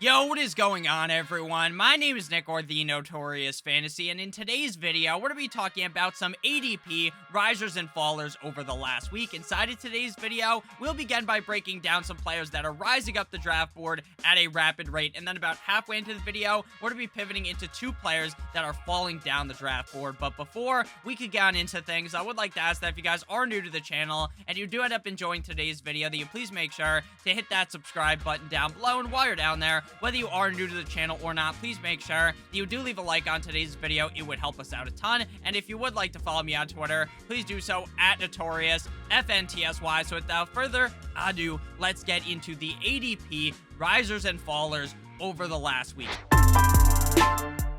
Yo, what is going on, everyone? My name is Nick, or the Notorious Fantasy, and in today's video, we're going to be talking about some ADP risers and fallers over the last week. Inside of today's video, we'll begin by breaking down some players that are rising up the draft board at a rapid rate, and then about halfway into the video, we're going to be pivoting into two players that are falling down the draft board. But before we could get on into things, I would like to ask that if you guys are new to the channel, and you do end up enjoying today's video, that you please make sure to hit that subscribe button down below, and while you're down there, whether you are new to the channel or not, please make sure you do leave a like on today's video. It would help us out a ton. And if you would like to follow me on Twitter, please do so at Notorious FNTSY. So without further ado, let's get into the ADP risers and fallers over the last week.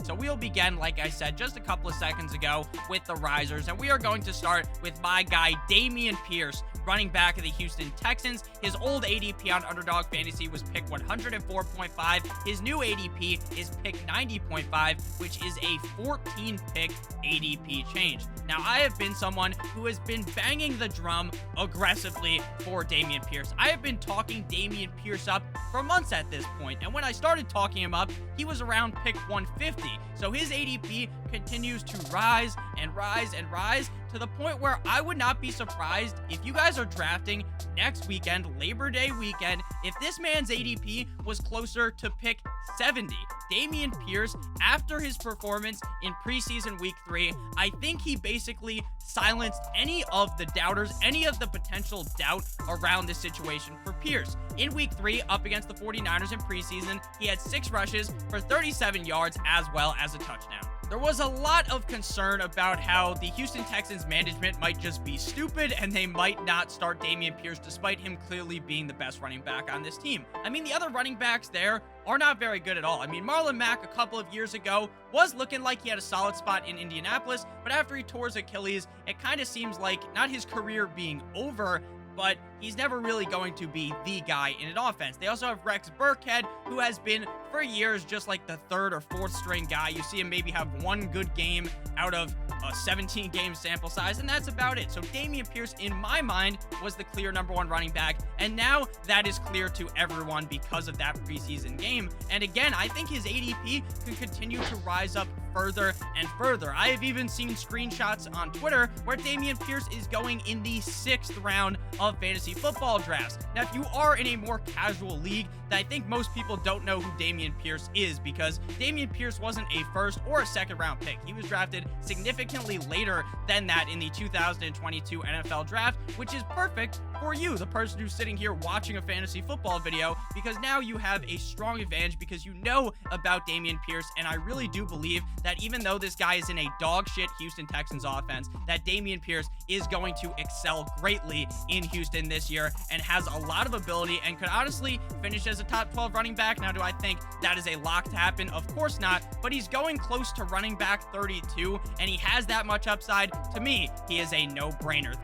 So we'll begin, like I said just a couple of seconds ago, with the risers, and we are going to start with my guy Dameon Pierce, running back of the Houston Texans. His old ADP on Underdog Fantasy was pick 104.5. His new ADP is pick 90.5, which is a 14-pick ADP change. Now, I have been someone who has been banging the drum aggressively for Dameon Pierce. I have been talking Dameon Pierce up for months at this point, and when I started talking him up, he was around pick 150. So his ADP continues to rise and rise and rise, to the point where I would not be surprised if you guys are drafting next weekend, Labor Day weekend, if this man's ADP was closer to pick 70. Dameon Pierce, after his performance in preseason week 3, I think he basically silenced any of the doubters, any of the potential doubt around this situation for Pierce. In week 3, up against the 49ers in preseason, he had 6 rushes for 37 yards as well as a touchdown. There was a lot of concern about how the Houston Texans management might just be stupid and they might not start Dameon Pierce despite him clearly being the best running back on this team. I mean, the other running backs there are not very good at all. I mean, Marlon Mack a couple of years ago was looking like he had a solid spot in Indianapolis, but after he tore his Achilles, it kind of seems like not his career being over, but he's never really going to be the guy in an offense. They also have Rex Burkhead, who has been for years just like the 3rd or 4th string guy. You see him maybe have one good game out of a 17-game sample size, and that's about it. So Dameon Pierce, in my mind, was the clear #1 running back, and now that is clear to everyone because of that preseason game. And again, I think his ADP can continue to rise up further and further. I have even seen screenshots on Twitter where Dameon Pierce is going in the 6th round of fantasy football drafts. Now, if you are in a more casual league, that I think most people don't know who Dameon Pierce is, because Dameon Pierce wasn't a 1st or a 2nd round pick. He was drafted significantly later than that in the 2022 NFL draft, which is perfect for you, the person who's sitting here watching a fantasy football video, because now you have a strong advantage because you know about Dameon Pierce. And I really do believe that even though this guy is in a dog shit Houston Texans offense, that Dameon Pierce is going to excel greatly in Houston this year and has a lot of ability and could honestly finish as a top 12 running back. Now, do I think that is a lock to happen? Of course not, but he's going close to running back 32, and he has that much upside. To me, he is a no-brainer.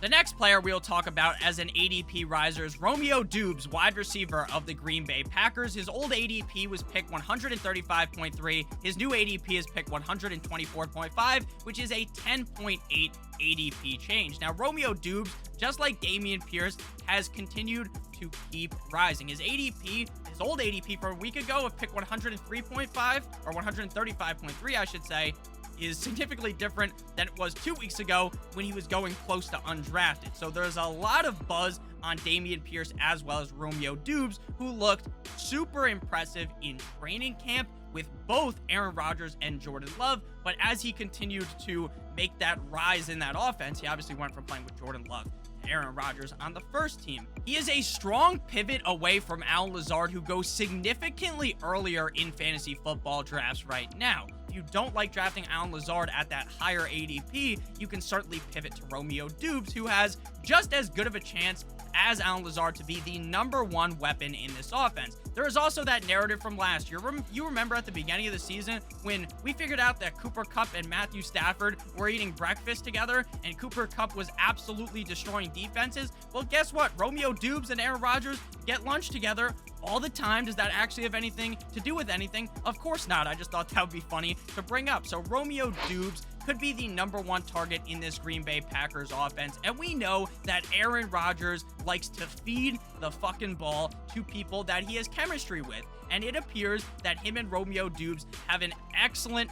The next player we'll talk about as an ADP riser is Romeo Doubs, wide receiver of the Green Bay Packers. His old ADP was pick 135.3. His new ADP is pick 124.5, which is a 10.8 ADP change. Now, Romeo Doubs, just like Dameon Pierce, has continued to keep rising. His old ADP from a week ago of pick 103.5, or 135.3, I should say, is significantly different than it was 2 weeks ago when he was going close to undrafted. So there's a lot of buzz on Dameon Pierce as well as Romeo Doubs, who looked super impressive in training camp with both Aaron Rodgers and Jordan Love. But as he continued to make that rise in that offense, he obviously went from playing with Jordan Love to Aaron Rodgers on the first team. He is a strong pivot away from Allen Lazard, who goes significantly earlier in fantasy football drafts right now. If you don't like drafting Allen Lazard at that higher ADP, you can certainly pivot to Romeo Doubs, who has just as good of a chance as Allen Lazard to be the #1 weapon in this offense. There is also that narrative from last year. You remember at the beginning of the season when we figured out that Cooper Kupp and Matthew Stafford were eating breakfast together and Cooper Kupp was absolutely destroying defenses? Well, guess what? Romeo Doubs and Aaron Rodgers get lunch together all the time. Does that actually have anything to do with anything? Of course not. I just thought that would be funny to bring up. So Romeo Doubs could be the #1 target in this Green Bay Packers offense. And we know that Aaron Rodgers likes to feed the fucking ball to people that he has chemistry with. And it appears that him and Romeo Doubs have excellent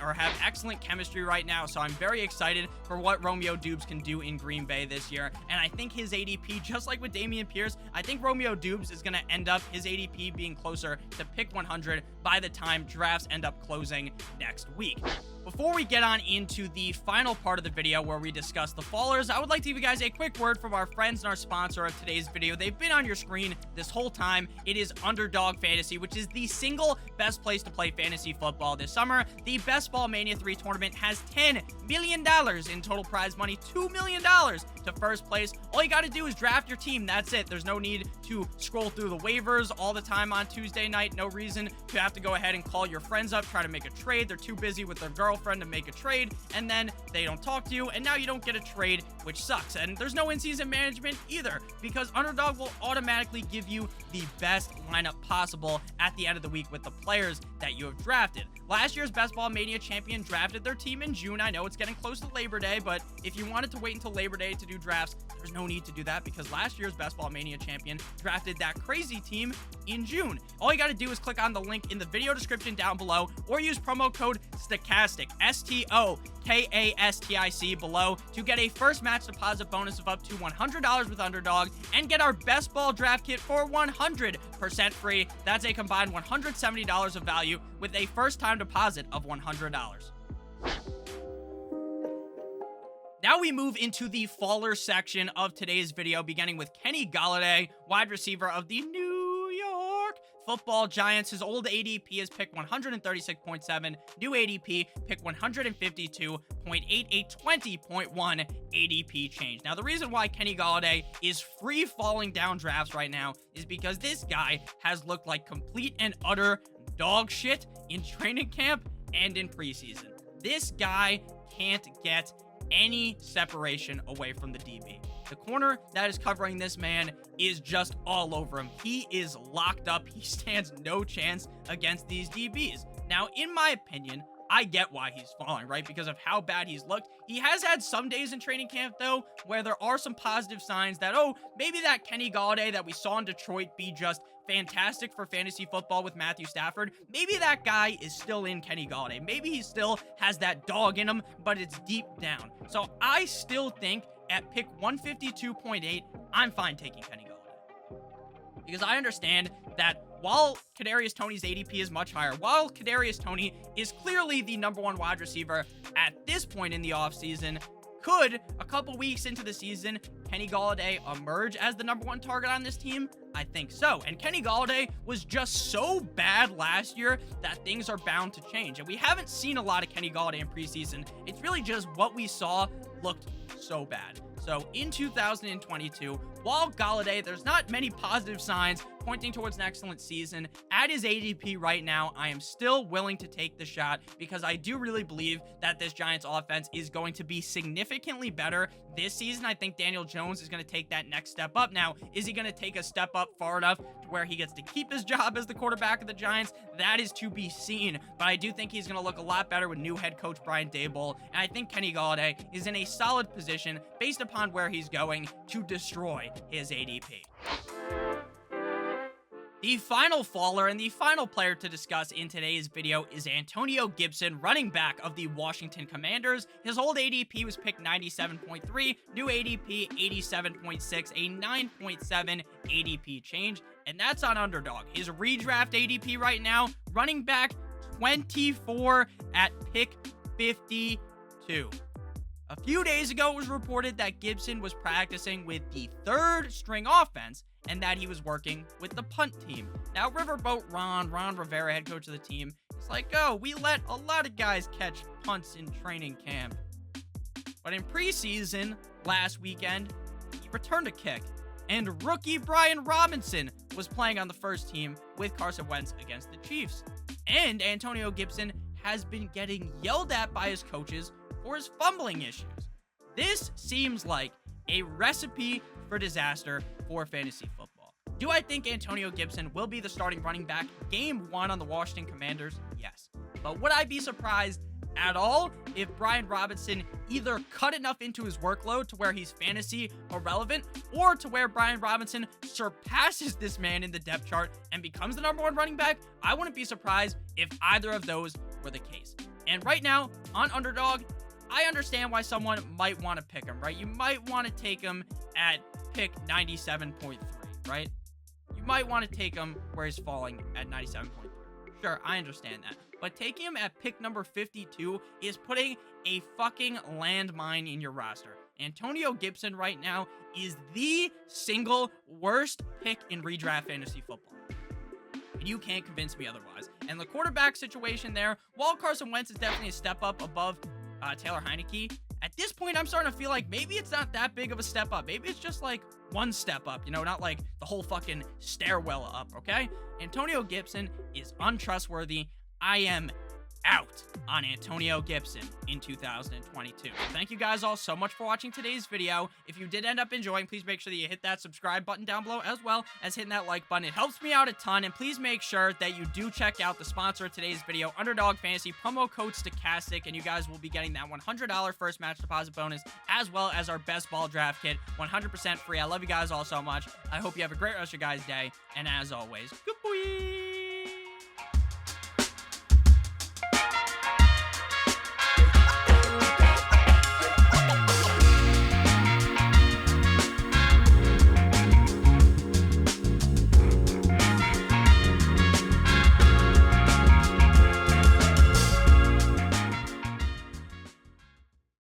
chemistry right now. So I'm very excited for what Romeo Doubs can do in Green Bay this year. And I think his ADP, just like with Dameon Pierce, I think Romeo Doubs is going to end up his ADP being closer to pick 100 by the time drafts end up closing next week. Before we get on into the final part of the video where we discuss the fallers, I would like to give you guys a quick word from our friends and our sponsor of today's video. They've been on your screen this whole time. It is Underdog Fantasy, which is the single best place to play fantasy football this summer. The Best Ball Mania 3 tournament has $10 million in total prize money, $2 million to first place. All you got to do is draft your team. That's it. There's no need to scroll through the waivers all the time on Tuesday night. No reason to have to go ahead and call your friends up, try to make a trade. They're too busy with their girlfriend to make a trade, and then they don't talk to you, and now you don't get a trade, which sucks. And there's no in-season management either, because Underdog will automatically give you the best lineup possible at the end of the week with the players that you have drafted. Last year's Best Ball Mania champion drafted their team in June. I know it's getting close to Labor Day, but if you wanted to wait until Labor Day to do drafts, there's no need to do that, because last year's Best Ball Mania champion drafted that crazy team in June. All you got to do is click on the link in the video description down below, or use promo code Stokastic, STOKASTIC below, to get a first match deposit bonus of up to $100 with Underdog, and get our Best Ball draft kit for 100% free. That's a combined $170 of value with a first time deposit of $100. Now we move into the faller section of today's video, beginning with Kenny Golladay, wide receiver of the New York Football Giants. His old ADP is pick 136.7, new ADP pick 152.8, a 20.1 ADP change. Now, the reason why Kenny Golladay is free falling down drafts right now is because this guy has looked like complete and utter dog shit in training camp and in preseason. This guy can't get any separation away from the DB. The corner that is covering this man is just all over him. He is locked up. He stands no chance against these DBs. Now, in my opinion, I get why he's falling, right? Because of how bad he's looked. He has had some days in training camp, though, where there are some positive signs that, oh, maybe that Kenny Golladay that we saw in Detroit be just fantastic for fantasy football with Matthew Stafford. Maybe that guy is still in Kenny Golladay. Maybe he still has that dog in him, but it's deep down. So I still think at pick 152.8, I'm fine taking Kenny Golladay. Because I understand that while Kadarius Toney's ADP is much higher, while Kadarius Toney is clearly the #1 wide receiver at this point in the offseason, could, a couple weeks into the season, Kenny Golladay emerge as the #1 target on this team? I think so. And Kenny Golladay was just so bad last year that things are bound to change. And we haven't seen a lot of Kenny Golladay in preseason. It's really just what we saw looked so bad. So in 2022, while Golladay, there's not many positive signs pointing towards an excellent season, at his ADP right now, I am still willing to take the shot because I do really believe that this Giants offense is going to be significantly better this season. I think Daniel Jones is going to take that next step up. Now, is he going to take a step up far enough to where he gets to keep his job as the quarterback of the Giants? That is to be seen, but I do think he's going to look a lot better with new head coach Brian Daboll, and I think Kenny Golladay is in a solid position based upon where he's going to destroy his ADP. The final faller and the final player to discuss in today's video is Antonio Gibson, running back of the Washington Commanders. His old ADP was picked 97.3, new ADP 87.6, a 9.7 ADP change, and that's on Underdog. His redraft ADP right now, running back 24 at pick 52. A few days ago, it was reported that Gibson was practicing with the third string offense and that he was working with the punt team. Now, Riverboat Ron Rivera, head coach of the team, is like, oh, we let a lot of guys catch punts in training camp. But in preseason last weekend, he returned a kick, and rookie Brian Robinson was playing on the first team with Carson Wentz against the Chiefs. And Antonio Gibson has been getting yelled at by his coaches for his fumbling issues. This seems like a recipe for disaster for fantasy football. Do I think Antonio Gibson will be the starting running back game 1 on the Washington Commanders? Yes. But would I be surprised? at all if Brian Robinson either cut enough into his workload to where he's fantasy irrelevant, or to where Brian Robinson surpasses this man in the depth chart and becomes the #1 running back. I wouldn't be surprised if either of those were the case. And right now, on Underdog, I understand why someone might want to pick him, right? You might want to take him at pick 97.3, right? You might want to take him where he's falling at 97.3. Sure, I understand that. But taking him at pick number 52 is putting a fucking landmine in your roster. Antonio Gibson right now is the single worst pick in redraft fantasy football. You can't convince me otherwise. And the quarterback situation there, while Carson Wentz is definitely a step up above Taylor Heineke, at this point, I'm starting to feel like maybe it's not that big of a step up. Maybe it's just like one step up, not like the whole fucking stairwell up, okay? Antonio Gibson is untrustworthy. I am out on Antonio Gibson in 2022. Thank you guys all so much for watching today's video. If you did end up enjoying, please make sure that you hit that subscribe button down below, as well as hitting that like button. It helps me out a ton, and please make sure that you do check out the sponsor of today's video, Underdog Fantasy, promo code Stokastic, and you guys will be getting that $100 first match deposit bonus, as well as our best ball draft kit, 100% free. I love you guys all so much. I hope you have a great rest of your guys' day, and as always, good boy.